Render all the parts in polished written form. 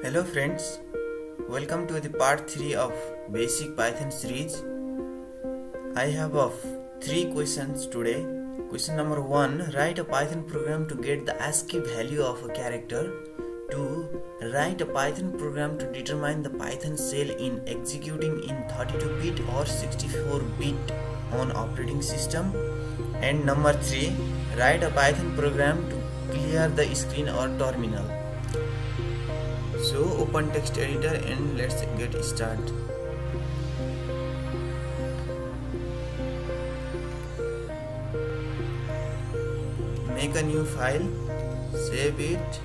Hello friends, welcome to the part 3 of Basic Python series. I have of 3 questions today. Question number 1, write a Python program to get the ASCII value of a character. 2, write a Python program to determine the Python shell in executing in 32-bit or 64-bit on operating system. And number 3, write a Python program to clear the screen or terminal. So open text editor and let's get started. Make a new file, save it.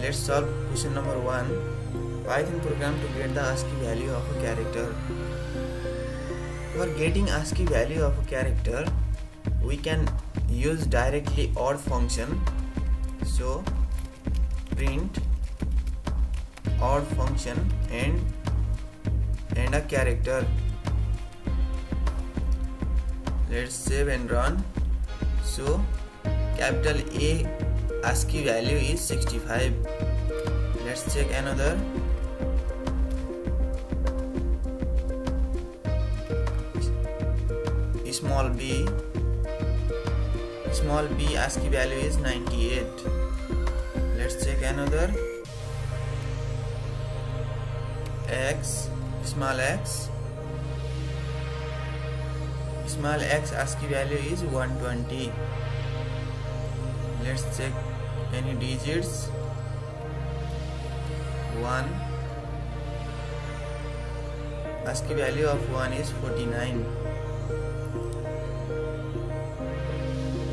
Let's solve question number 1. Python program to get the ASCII value of a character. For getting ASCII value of a character, we can use directly OR function. So print OR function and a character. Let's save and run. So capital A ASCII value is 65. Let's check another. Small b ASCII value is 98. Let's check another. Small x ASCII value is 120. Let's check any digits. 1. ASCII value of 1 is 49.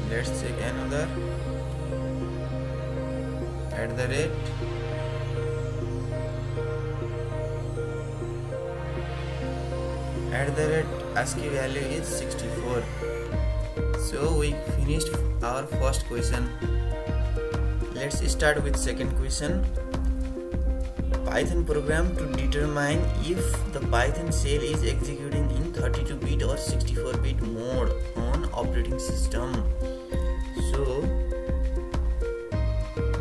Let's check another. At the rate ASCII value is 64. So we finished our first question. Let's start with second question. Python program to determine if the Python shell is executing in 32-bit or 64-bit mode on operating system. So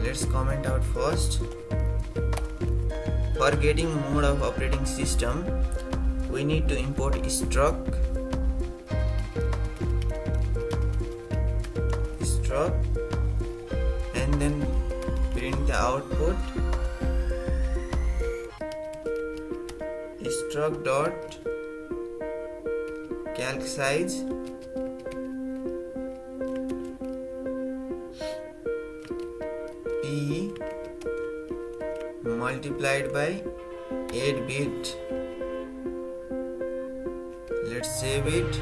let's comment out first. For getting mode of operating system, we need to import struct and then print the output. Struct dot calc size p multiplied by 8-bit. Let's save it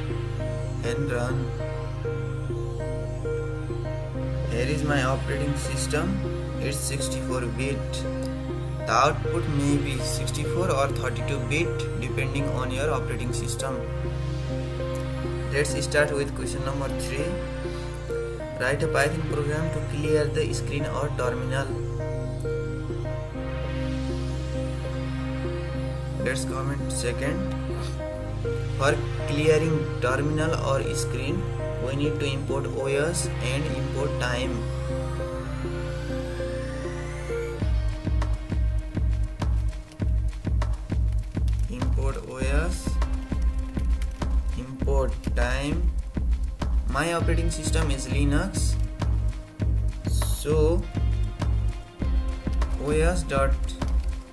and run. Here is my operating system. It's 64-bit. The output may be 64 or 32-bit depending on your operating system. Let's start with question number 3. Write a Python program to clear the screen or terminal. Let's comment second. For clearing terminal or screen, we need to import OS and import time. Import OS, import time. My operating system is Linux, so os.system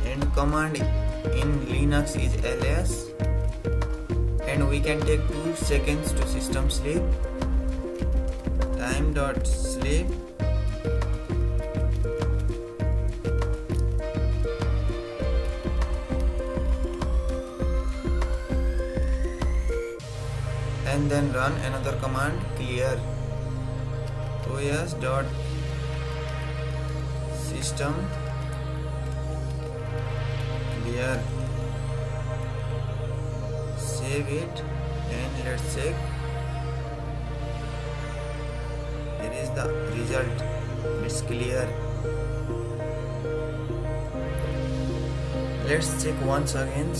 and command in Linux is ls, and we can take 2 seconds to system sleep. Time.sleep. And then run another command, clear os.system clear. Save it and let's check. Here is the result. It's clear. Let's check once again.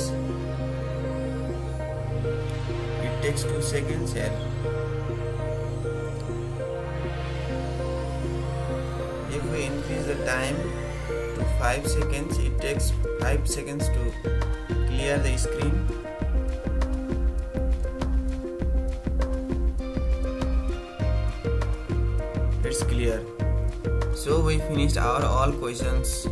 takes 2 seconds here. If we increase the time to 5 seconds, it takes 5 seconds to clear the screen. It's clear. So we finished our all questions